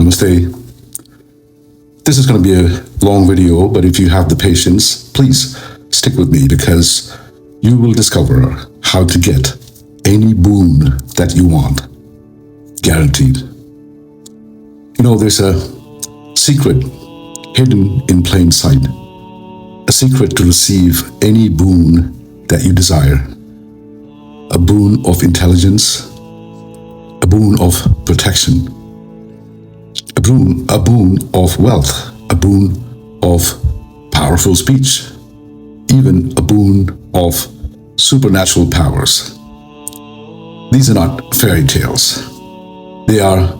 Namaste. This is going to be a long video, but if you have the patience, please stick with me because you will discover how to get any boon that you want. Guaranteed. You know, there's a secret hidden in plain sight. A secret to receive any boon that you desire. A boon of intelligence. A boon of protection. A boon of wealth, a boon of powerful speech, even a boon of supernatural powers. These are not fairy tales. They are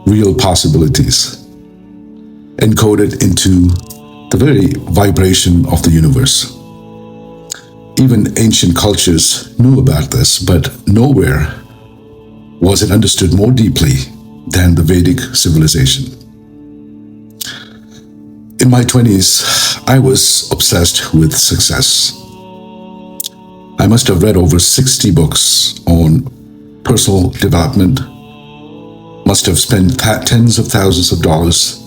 real possibilities, encoded into the very vibration of the universe. Even ancient cultures knew about this, but nowhere was it understood more deeply than the Vedic civilization. In my 20s, I was obsessed with success. I must have read over 60 books on personal development, must have spent tens of thousands of dollars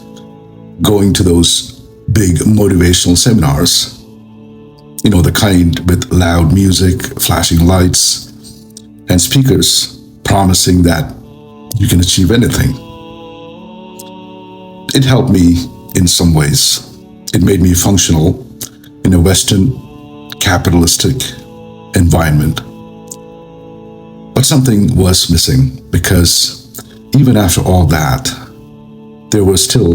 going to those big motivational seminars. You know, the kind with loud music, flashing lights, and speakers promising that you can achieve anything. It helped me in some ways. It made me functional in a Western capitalistic environment. But something was missing because even after all that, there was still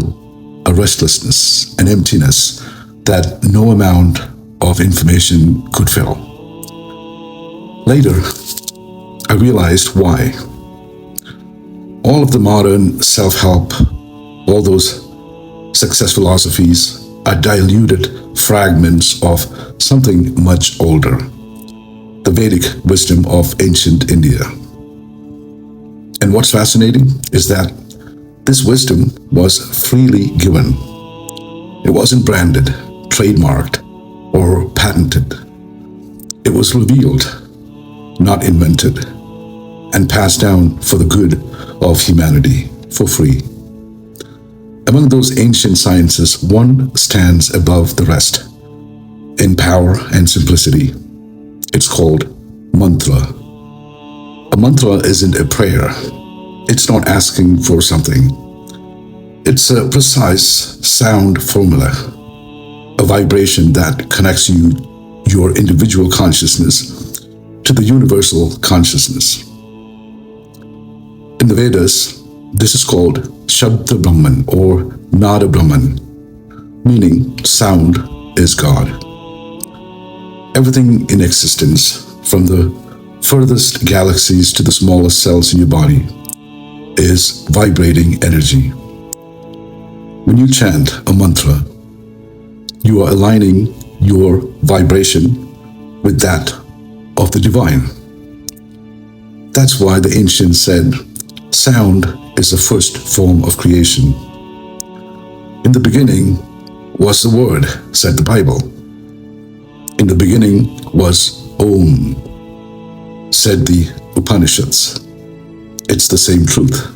a restlessness, an emptiness that no amount of information could fill. Later, I realized why. All of the modern self-help, all those success philosophies are diluted fragments of something much older, the Vedic wisdom of ancient India. And what's fascinating is that this wisdom was freely given. It wasn't branded, trademarked, or patented. It was revealed, not invented, and passed down for the good of humanity for free. Among those ancient sciences, one stands above the rest in power and simplicity. It's called mantra. A mantra isn't a prayer. It's not asking for something. It's a precise sound formula, a vibration that connects your individual consciousness to the universal consciousness. In the Vedas, this is called Shabda Brahman or Nada Brahman, meaning sound is God. Everything in existence, from the furthest galaxies to the smallest cells in your body, is vibrating energy. When you chant a mantra, you are aligning your vibration with that of the divine. That's why the ancients said, sound is the first form of creation. In the beginning was the Word, said the Bible. In the beginning was Om, said the Upanishads. It's the same truth.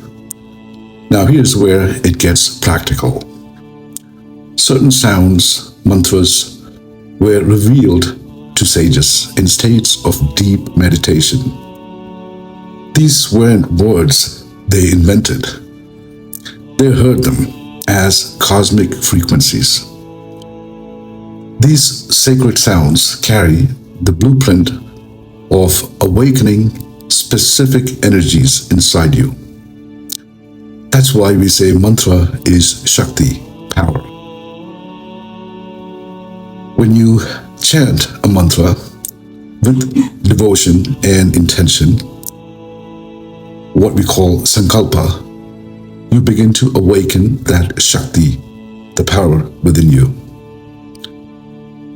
Now here's where it gets practical. Certain sounds, mantras, were revealed to sages in states of deep meditation. These weren't words they invented. They heard them as cosmic frequencies. These sacred sounds carry the blueprint of awakening specific energies inside you. That's why we say mantra is Shakti, power. When you chant a mantra with devotion and intention, what we call sankalpa, you begin to awaken that Shakti, the power within you.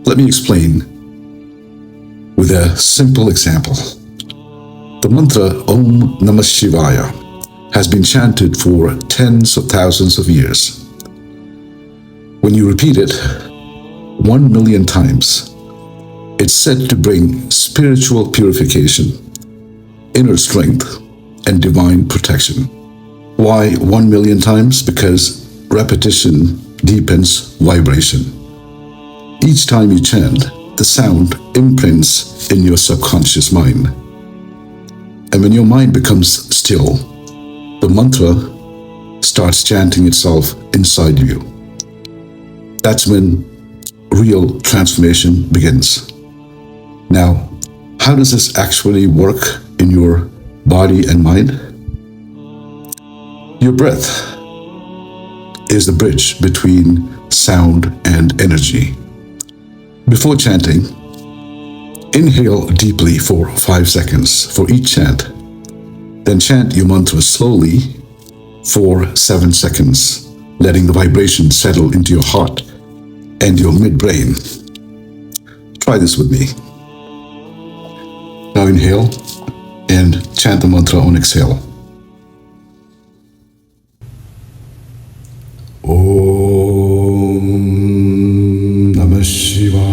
Let me explain with a simple example. The mantra Om Namah Shivaya has been chanted for tens of thousands of years. When you repeat it 1 million times, it's said to bring spiritual purification, inner strength, and divine protection. Why 1 million times? Because repetition deepens vibration. Each time you chant, the sound imprints in your subconscious mind. And when your mind becomes still, the mantra starts chanting itself inside you. That's when real transformation begins. Now, how does this actually work in your body and mind? Your breath is the bridge between sound and energy. Before chanting, inhale deeply for 5 seconds for each chant. Then chant your mantra slowly for 7 seconds, letting the vibration settle into your heart and your midbrain. Try this with me. Now inhale and chant the mantra on exhale. Om Namah Shivaya.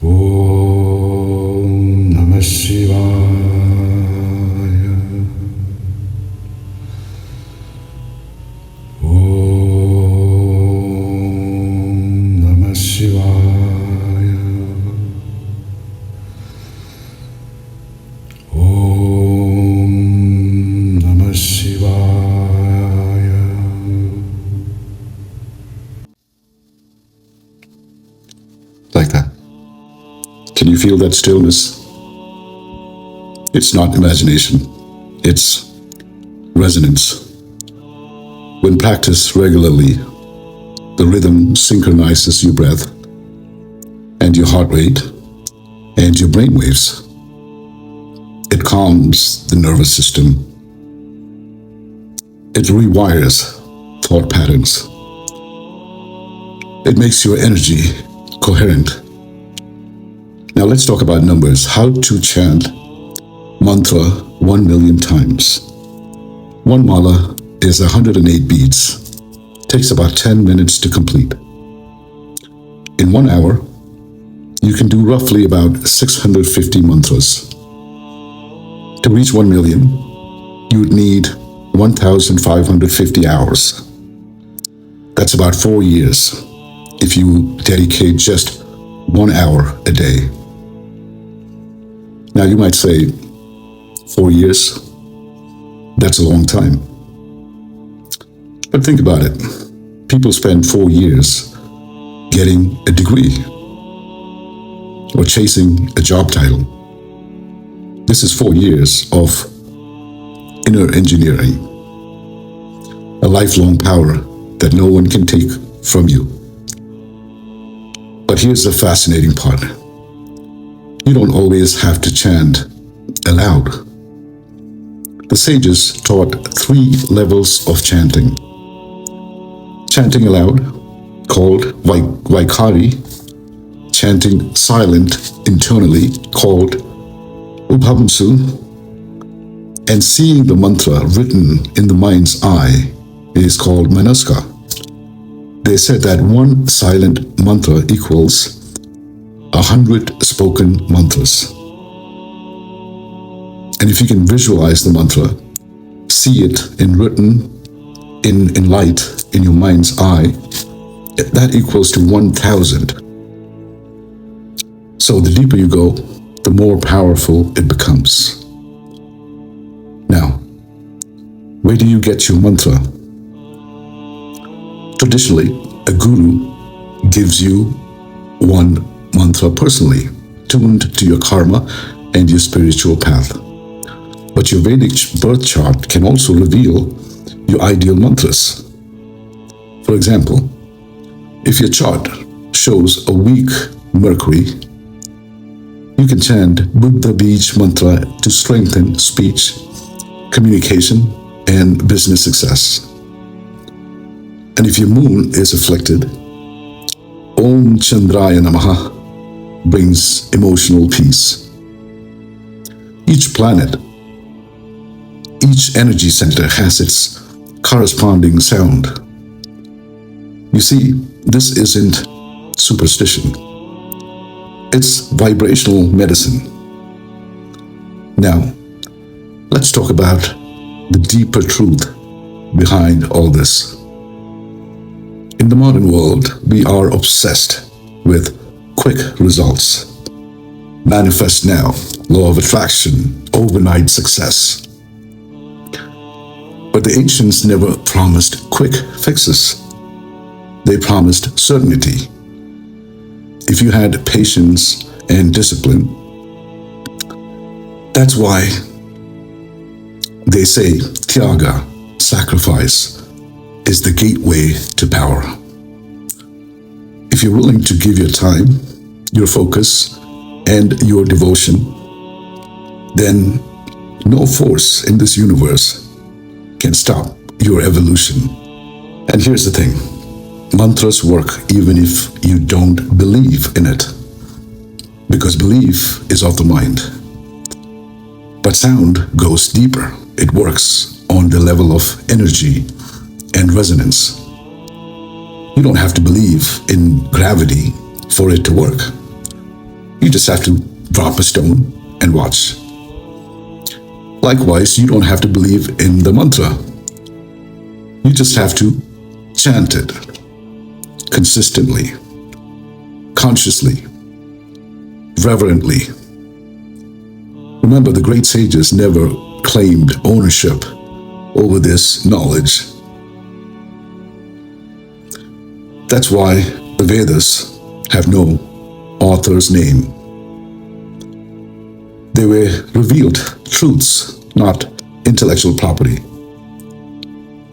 Om Namah Shivaya. Om Namah Shivaya. Om Namah Shivaya. Like that. Can you feel that stillness? It's not imagination, it's resonance. When practiced regularly, the rhythm synchronizes your breath and your heart rate and your brain waves. It calms the nervous system. It rewires thought patterns. It makes your energy coherent. Now let's talk about numbers. How to chant mantra 1 million times. One mala is 108 beads. Takes about 10 minutes to complete. In 1 hour, you can do roughly about 650 mantras. To reach 1 million, you would need 1,550 hours. That's about 4 years if you dedicate just 1 hour a day. Now you might say, 4 years? That's a long time. But think about it. People spend 4 years getting a degree or chasing a job title. This is 4 years of inner engineering, a lifelong power that no one can take from you. But here's the fascinating part. You don't always have to chant aloud. The sages taught 3 levels of chanting. Chanting aloud, called Vaikari, chanting silent internally, called Ubhamsu, and seeing the mantra written in the mind's eye is called Manaska. They said that one silent mantra equals 100 spoken mantras. And if you can visualize the mantra, see it in written, in light, in your mind's eye, that equals to 1,000. So the deeper you go, the more powerful it becomes. Now, where do you get your mantra? Traditionally, a guru gives you one mantra personally, tuned to your karma and your spiritual path. But your Vedic birth chart can also reveal your ideal mantras. For example, if your chart shows a weak Mercury, you can chant Buddha Bij mantra to strengthen speech, communication, and business success. And if your moon is afflicted, Om Chandraya Namaha brings emotional peace. Each planet, each energy center has its corresponding sound. You see, this isn't superstition. It's vibrational medicine. Now, let's talk about the deeper truth behind all this. In the modern world, we are obsessed with quick results. Manifest now, law of attraction, overnight success. But the ancients never promised quick fixes. They promised certainty. If you had patience and discipline, that's why they say tyaga, sacrifice, is the gateway to power. If you're willing to give your time, your focus, and your devotion, then no force in this universe can stop your evolution. And here's the thing, mantras work even if you don't believe in it, because belief is of the mind. But sound goes deeper. It works on the level of energy and resonance. You don't have to believe in gravity for it to work. You just have to drop a stone and watch. Likewise, you don't have to believe in the mantra. You just have to chant it consistently, consciously, reverently. Remember, the great sages never claimed ownership over this knowledge. That's why the Vedas have no author's name. They were revealed truths, not intellectual property,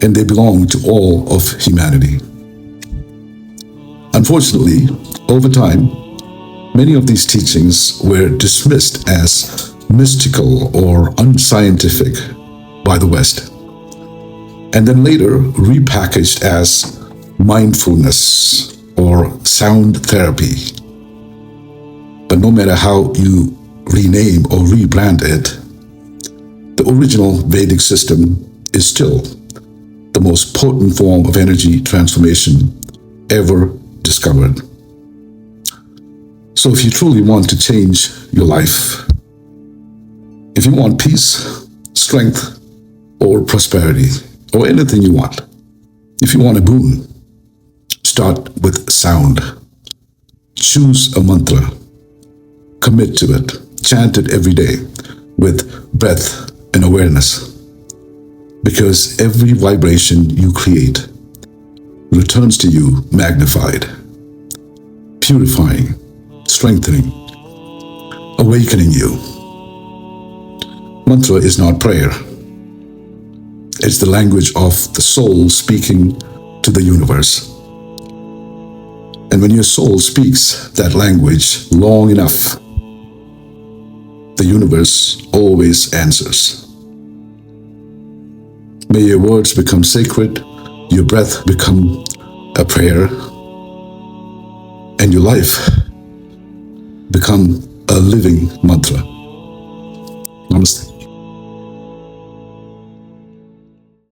and they belong to all of humanity. Unfortunately, over time, many of these teachings were dismissed as mystical or unscientific by the West, and then later repackaged as mindfulness or sound therapy. But no matter how you rename or rebrand it, the original Vedic system is still the most potent form of energy transformation ever discovered. So if you truly want to change your life, if you want peace, strength, or prosperity, or anything you want, if you want a boon, start with sound. Choose a mantra. Commit to it. Chant it every day with breath and awareness. Because every vibration you create returns to you magnified, purifying, strengthening, awakening you. Mantra is not prayer. It's the language of the soul speaking to the universe. And when your soul speaks that language long enough, the universe always answers. May your words become sacred, your breath become a prayer, and your life become a living mantra. Namaste.